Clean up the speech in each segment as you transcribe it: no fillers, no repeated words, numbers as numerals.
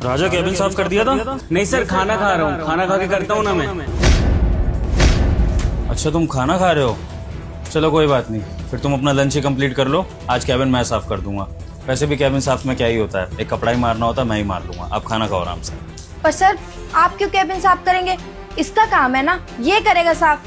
राजा cabin साफ कर दिया था? नहीं सर, खाना खा रहा हूँ, खाना खा के करता हूँ ना मैं। अच्छा तुम खाना खा रहे हो, चलो कोई बात नहीं, फिर तुम अपना लंच ही कंप्लीट कर लो। आज केबिन मैं साफ कर दूंगा। वैसे भी केबिन साफ में क्या ही होता है, एक कपड़ा ही मारना होता है, मैं ही मार लूंगा। आप खाना खाओ आराम से। पर सर आप क्यों केबिन साफ करेंगे? इसका काम है ना, ये करेगा साफ।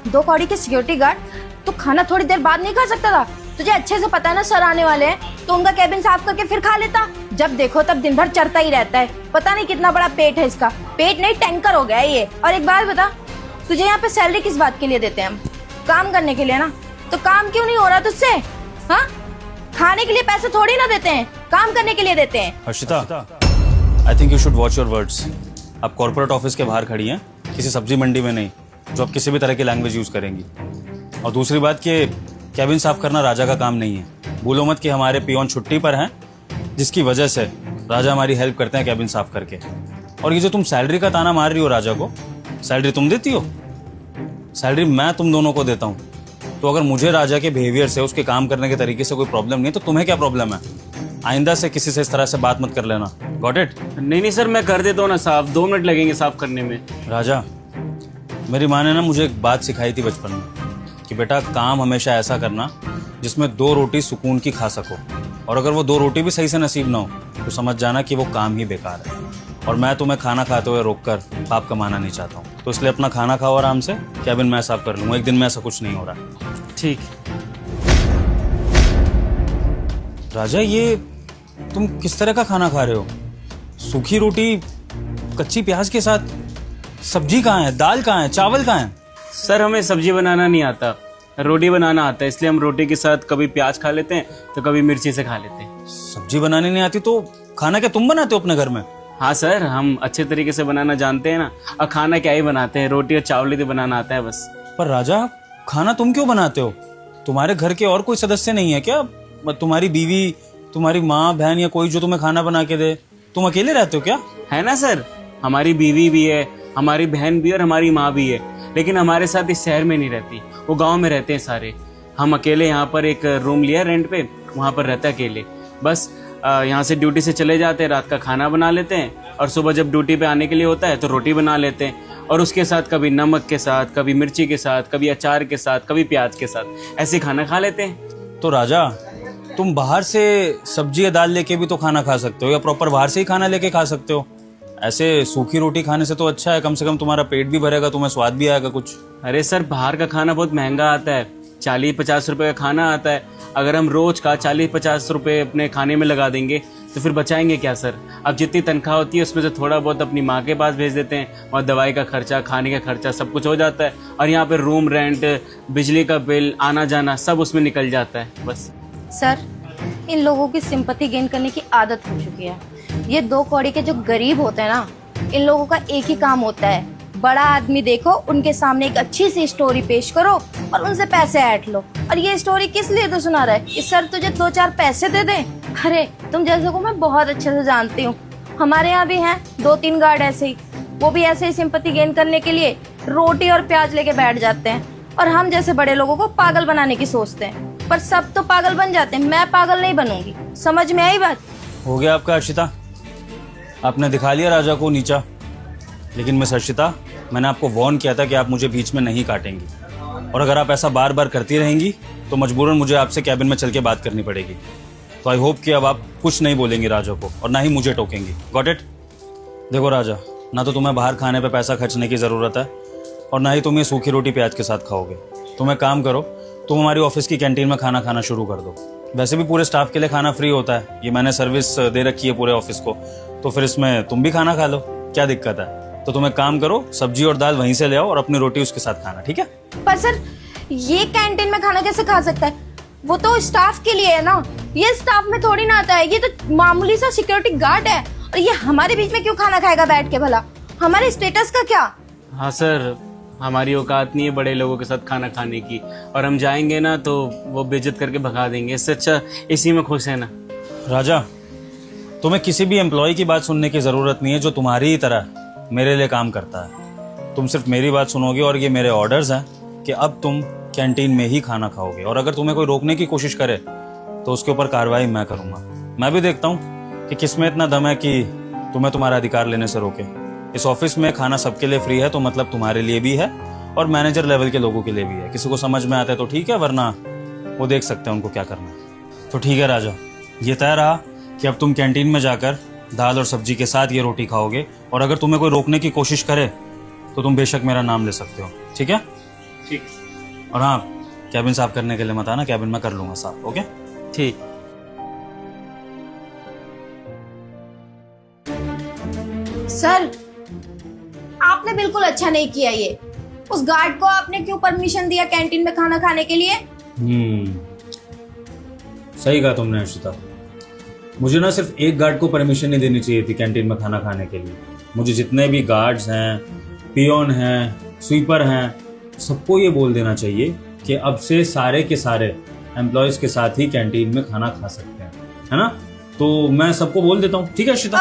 2 कौड़ी के सिक्योरिटी गार्ड, तो खाना थोड़ी देर बाद नहीं खा सकता था? तुझे अच्छे से पता है ना सर आने वाले हैं, तो उनका केबिन साफ करके फिर खा लेता। जब देखो तब दिन भर चरता ही रहता है, पता नहीं कितना बड़ा पेट है इसका। पेट नहीं टैंकर हो गया है ये। और एक बात बता, तुझे यहाँ पे सैलरी किस बात के लिए देते हैं हम? काम करने के लिए ना, तो काम क्यों नहीं हो रहा तुझसे? हाँ, खाने के लिए पैसे थोड़ी ना देते हैं, काम करने के लिए देते हैं। Harshita, I think you should watch your words. आप कॉर्पोरेट ऑफिस के बाहर खड़ी हैं, किसी सब्जी मंडी में नहीं, जो आप किसी भी तरह की लैंग्वेज यूज करेंगी। और दूसरी बात कि केबिन साफ करना राजा का काम नहीं है। भूलो मत कि हमारे पियोन छुट्टी पर हैं, जिसकी वजह से राजा हमारी हेल्प करते हैं केबिन साफ करके। और ये जो तुम सैलरी का ताना मार रही हो राजा को, सैलरी तुम देती हो? सैलरी मैं तुम दोनों को देता हूँ। तो अगर मुझे राजा के बिहेवियर से, उसके काम करने के तरीके से कोई प्रॉब्लम नहीं है, तो तुम्हें क्या प्रॉब्लम है? आइंदा से किसी से इस तरह से बात मत कर लेना। Got it? नहीं सर, मैं कर देता हूँ ना साफ, 2 मिनट लगेंगे साफ करने में। राजा, मेरी माँ ने ना मुझे एक बात सिखाई थी बचपन में कि बेटा काम हमेशा ऐसा करना जिसमें 2 रोटी सुकून की खा सको, और अगर वो 2 रोटी भी सही से नसीब ना हो तो समझ जाना कि वो काम ही बेकार है। और मैं तुम्हें खाना खाते हुए रोककर पाप कमाना नहीं चाहता हूँ, तो इसलिए अपना खाना खाओ आराम से, केबिन मैं साफ कर लूँगा। एक दिन में ऐसा कुछ नहीं हो रहा। ठीक। राजा, ये तुम किस तरह का खाना खा रहे हो? सूखी रोटी कच्ची प्याज के साथ? सब्जी कहाँ है, दाल कहाँ है, चावल कहाँ है? सर हमें सब्जी बनाना नहीं आता, रोटी बनाना आता है, इसलिए हम रोटी के साथ कभी प्याज खा लेते हैं तो कभी मिर्ची से खा लेते हैं। सब्जी बनाने नहीं आती तो खाना क्या तुम बनाते हो अपने घर में? हाँ सर, हम अच्छे तरीके से बनाना जानते हैं ना। और खाना क्या ही बनाते हैं, रोटी और चावल ही तो बनाना आता है बस। पर राजा, खाना तुम क्यों बनाते हो? तुम्हारे घर के और कोई सदस्य नहीं है क्या? तुम्हारी बीवी, तुम्हारी माँ बहन या कोई जो तुम्हें खाना बना के दे? तुम अकेले रहते हो क्या? है ना सर, हमारी बीवी भी है, हमारी बहन भी है और हमारी माँ भी है, लेकिन हमारे साथ इस शहर में नहीं रहती, वो गांव में रहते हैं सारे। हम अकेले यहाँ पर एक रूम लिया रेंट पे, वहाँ पर रहते अकेले। बस यहाँ से ड्यूटी से चले जाते हैं, रात का खाना बना लेते हैं, और सुबह जब ड्यूटी पे आने के लिए होता है तो रोटी बना लेते हैं, और उसके साथ कभी नमक के साथ, कभी मिर्ची के साथ, कभी अचार के साथ, कभी प्याज के साथ, ऐसे खाना खा लेते हैं। तो राजा, तुम बाहर से सब्जी या दाल लेके भी तो खाना खा सकते हो, या प्रॉपर बाहर से ही खाना लेके खा सकते हो। ऐसे सूखी रोटी खाने से तो अच्छा है, कम से कम तुम्हारा पेट भी भरेगा, तुम्हें स्वाद भी आएगा कुछ। अरे सर, बाहर का खाना बहुत महंगा आता है, 40-50 रुपए का खाना आता है। अगर हम रोज का 40-50 रुपए अपने खाने में लगा देंगे तो फिर बचाएंगे क्या सर? अब जितनी तनख्वाह होती है उसमें से थोड़ा बहुत अपनी माँ के पास भेज देते हैं, और दवाई का खर्चा, खाने का खर्चा सब कुछ हो जाता है, और यहाँ पे रूम रेंट, बिजली का बिल, आना जाना सब उसमें निकल जाता है बस। सर, इन लोगों की सिंपैथी गेन करने की आदत हो चुकी है। ये 2 कौड़ी के जो गरीब होते हैं ना, इन लोगों का एक ही काम होता है, बड़ा आदमी देखो, उनके सामने एक अच्छी सी स्टोरी पेश करो और उनसे पैसे ऐंठ लो। और ये स्टोरी किस लिए तो सुना रहा है कि सर तुझे 2-4 पैसे दे दें? अरे तुम जैसे को मैं बहुत अच्छे से जानती हूँ, हमारे यहाँ भी हैं 2-3 गार्ड ऐसे ही, वो भी ऐसे ही सिंपैथी गेन करने के लिए रोटी और प्याज लेके बैठ जाते हैं, और हम जैसे बड़े लोगों को पागल बनाने की सोचते हैं। पर सब तो पागल बन जाते हैं, मैं पागल नहीं बनूंगी। समझ में आई बात? हो गया आपका हर्षिता, आपने दिखा लिया राजा को नीचा। लेकिन मिस हर्षिता, मैंने आपको वार्न किया था कि आप मुझे बीच में नहीं काटेंगी, और अगर आप ऐसा बार बार करती रहेंगी तो मजबूरन मुझे आपसे कैबिन में चल के बात करनी पड़ेगी। तो आई होप कि अब आप कुछ नहीं बोलेंगी राजा को, और ना ही मुझे टोकेंगी। Got it? देखो राजा, ना तो तुम्हें बाहर खाने पे पैसा खर्चने की ज़रूरत है, और ना ही तुम ये सूखी रोटी प्याज के साथ खाओगे। तुम एक काम करो, तुम हमारी ऑफिस की कैंटीन में खाना खाना शुरू कर दो। वैसे भी पूरे स्टाफ के लिए खाना फ्री होता है, ये मैंने सर्विस दे रखी है पूरे ऑफिस को, तो फिर इसमें तुम भी खाना खा लो, क्या दिक्कत है? तो तुम एक काम करो, सब्जी और दाल वहीं से ले आओ और अपनी रोटी उसके साथ खाना, ठीक है? पर सर, ये कैंटीन में खाना कैसे खा सकता है? वो तो स्टाफ के लिए है ना, ये स्टाफ में थोड़ी ना आता है। ये तो मामूली सा सिक्योरिटी गार्ड है, और ये हमारे बीच में क्यों खाना खाएगा बैठ के? भला हमारे स्टेटस का क्या? हाँ सर, हमारी औकात नहीं है बड़े लोगों के साथ खाना खाने की, और हम जाएंगे ना तो वो बेइज्जत करके भगा देंगे। इससे अच्छा इसी में खुश है ना। राजा, तुम्हें किसी भी एम्प्लॉय की बात सुनने की ज़रूरत नहीं है जो तुम्हारी ही तरह मेरे लिए काम करता है। तुम सिर्फ मेरी बात सुनोगे, और ये मेरे ऑर्डर्स हैं कि अब तुम कैंटीन में ही खाना खाओगे, और अगर तुम्हें कोई रोकने की कोशिश करे तो उसके ऊपर कार्रवाई मैं करूँगा। मैं भी देखता हूँ कि किसमें इतना दम है कि तो मैं तुम्हारा अधिकार लेने से रोके। इस ऑफिस में खाना सबके लिए फ्री है, तो मतलब तुम्हारे लिए भी है और मैनेजर लेवल के लोगों के लिए भी है। किसी को समझ में आता है तो ठीक है, वरना वो देख सकते हैं उनको क्या करना है। तो ठीक है राजा, ये तय रहा कि अब तुम कैंटीन में जाकर दाल और सब्जी के साथ ये रोटी खाओगे, और अगर तुम्हें कोई रोकने की कोशिश करे तो तुम बेशक मेरा नाम ले सकते हो, ठीक है? ठीक। और हाँ, कैबिन साफ करने के लिए मत आना, कैबिन मैं कर लूंगा साफ, ओके? ठीक। सर, आपने बिल्कुल अच्छा नहीं किया ये। उस गार्ड को आपने क्यों परमिशन दिया कैंटीन में खाना खाने के लिए? सही कहा तुमने अर्शिता। मुझे ना सिर्फ एक गार्ड को परमिशन नहीं देनी चाहिए थी कैंटीन में खाना खाने के लिए। मुझे जितने भी गार्ड्स हैं, पियोन हैं, स्वीपर हैं, सबको ये बोल देना चाहिए कि अब से सारे के सारे एम्प्लॉयज के साथ ही कैंटीन में खाना खा सकते हैं, है ना? तो मैं सबको बोल देता हूँ, ठीक है अर्शिता?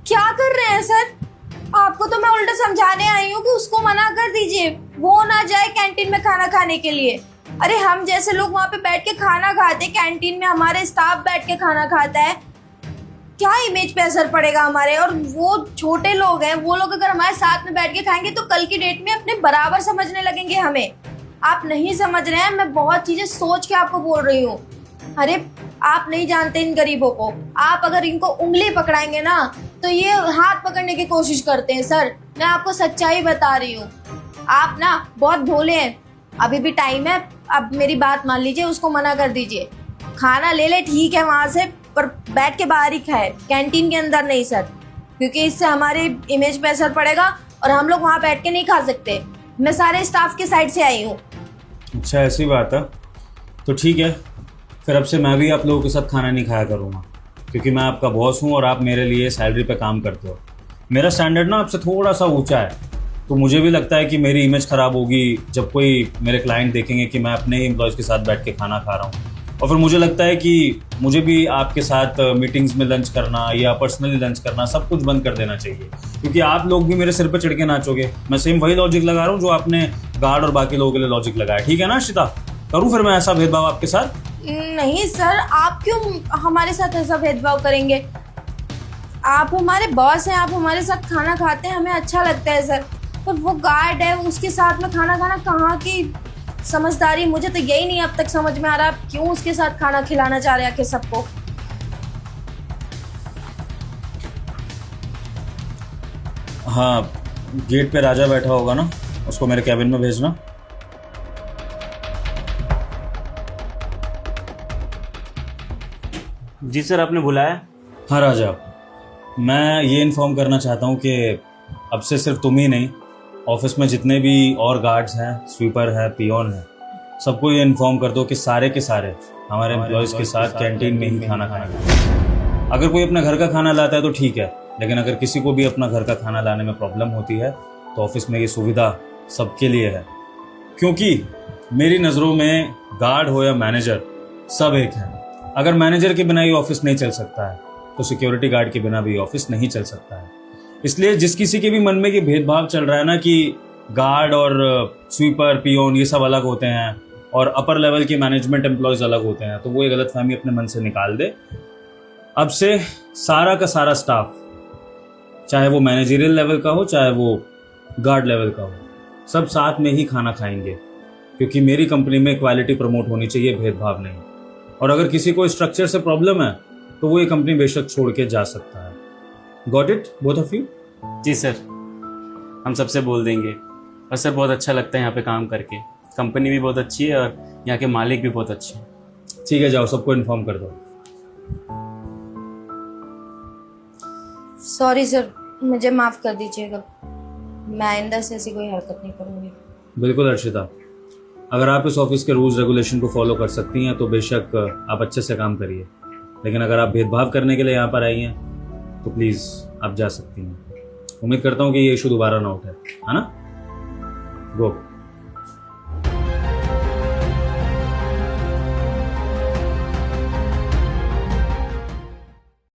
क्या कर रहे हैं सर? आपको तो मैं उल्टा समझाने आई हूँ कि उसको मना कर दीजिए, वो ना जाए कैंटीन में खाना खाने के लिए। अरे हम जैसे लोग वहाँ पे बैठ के खाना खाते, कैंटीन में हमारे स्टाफ बैठ के खाना खाता है, क्या इमेज पे असर पड़ेगा हमारे? और वो छोटे लोग हैं, वो लोग अगर हमारे साथ में बैठ के खाएंगे तो कल की डेट में अपने बराबर समझने लगेंगे हमें। आप नहीं समझ रहे हैं, मैं बहुत चीजें सोच के आपको बोल रही हूँ। अरे आप नहीं जानते इन गरीबों को। आप अगर इनको उंगली पकड़ाएंगे ना तो ये हाथ पकड़ने की कोशिश करते हैं। सर, मैं आपको सच्चाई बता रही हूँ, आप ना बहुत भोले हैं। अभी भी टाइम है, अब मेरी बात मान लीजिए, उसको मना कर दीजिए। खाना ले ले ठीक है वहां से, पर बैठ के बाहर ही खाए, कैंटीन के अंदर नहीं सर, क्योंकि इससे हमारे इमेज पे असर पड़ेगा और हम लोग वहां बैठ के नहीं खा सकते। मैं सारे स्टाफ के साइड से आई हूँ। अच्छा, ऐसी बात है तो ठीक है, फिर अब से मैं भी आप लोगों के साथ खाना नहीं खाया करूँगा, क्योंकि मैं आपका बॉस हूँ और आप मेरे लिए सैलरी पे काम करते हो। मेरा स्टैंडर्ड ना आपसे थोड़ा सा ऊंचा है, तो मुझे भी लगता है कि मेरी इमेज ख़राब होगी जब कोई मेरे क्लाइंट देखेंगे कि मैं अपने ही एम्प्लॉयज़ के साथ बैठ के खाना खा रहा हूँ। और फिर मुझे लगता है कि मुझे भी आपके साथ मीटिंग्स में लंच करना या पर्सनली लंच करना सब कुछ बंद कर देना चाहिए, क्योंकि आप लोग भी मेरे सिर पे चढ़ के नाचोगे। मैं सेम वही लॉजिक लगा रहा हूँ जो आपने गार्ड और बाकी लोगों के लिए लॉजिक लगाया, ठीक है ना अर्शिता? करूँ फिर मैं ऐसा भेदभाव आपके साथ? नहीं सर, आप क्यों हमारे साथ ऐसा भेदभाव करेंगे? आप हमारे बॉस हैं, आप हमारे साथ खाना खाते हैं, हमें अच्छा लगता है सर। पर वो गार्ड है, उसके साथ में खाना खाना कहाँ की समझदारी? मुझे तो यही नहीं अब तक समझ में आ रहा, आप क्यों उसके साथ खाना खिलाना चाह रहे हैं कि सबको? हाँ, गेट पे राजा बैठा होगा ना, उसको मेरे कैबिन में भेजना। जी सर, आपने बुलाया? हाँ राजा, मैं ये इन्फॉर्म करना चाहता हूँ कि अब से सिर्फ तुम ही नहीं, ऑफिस में जितने भी और गार्ड्स हैं, स्वीपर है, पियोन है, सबको ये इन्फॉर्म कर दो कि सारे के सारे हमारे एम्प्लॉयज़ के साथ कैंटीन में ही खाना खाना। अगर कोई अपना घर का खाना लाता है तो ठीक है, लेकिन अगर किसी को भी अपना घर का खाना लाने में प्रॉब्लम होती है तो ऑफिस में ये सुविधा सबके लिए है। क्योंकि मेरी नज़रों में गार्ड हो या मैनेजर, सब एक है। अगर मैनेजर के बिना ये ऑफिस नहीं चल सकता है तो सिक्योरिटी गार्ड के बिना भी ऑफिस नहीं चल सकता है। इसलिए जिस किसी के भी मन में ये भेदभाव चल रहा है ना कि गार्ड और स्वीपर, पियोन ये सब अलग होते हैं और अपर लेवल के मैनेजमेंट एम्प्लॉयज़ अलग होते हैं, तो वो ये गलतफहमी अपने मन से निकाल दे। अब से सारा का सारा स्टाफ, चाहे वो मैनेजरियल लेवल का हो चाहे वो गार्ड लेवल का हो, सब साथ में ही खाना खाएंगे, क्योंकि मेरी कंपनी में क्वालिटी प्रमोट होनी चाहिए, भेदभाव नहीं। और अगर किसी को स्ट्रक्चर से प्रॉब्लम है तो वो ये कंपनी बेशक छोड़ के जा सकता है। Got it both of you? जी सर, हम सबसे बोल देंगे। और सर, बहुत अच्छा लगता है यहाँ पे काम करके, कंपनी भी बहुत अच्छी है और यहाँ के मालिक भी बहुत अच्छे हैं। ठीक है, जाओ सबको इन्फॉर्म कर दो। सॉरी सर, मुझे माफ कर दीजिएगा, मैं आइंदा से ऐसी कोई हरकत नहीं करूँगी। बिल्कुल अर्शिता, अगर आप इस ऑफिस के रूल्स रेगुलेशन को फॉलो कर सकती हैं तो बेशक आप अच्छे से काम करिए, लेकिन अगर आप भेदभाव करने के लिए यहाँ पर आई हैं तो प्लीज़ आप जा सकती हैं। उम्मीद करता हूँ कि ये इशू दोबारा ना उठे, है ना? गो।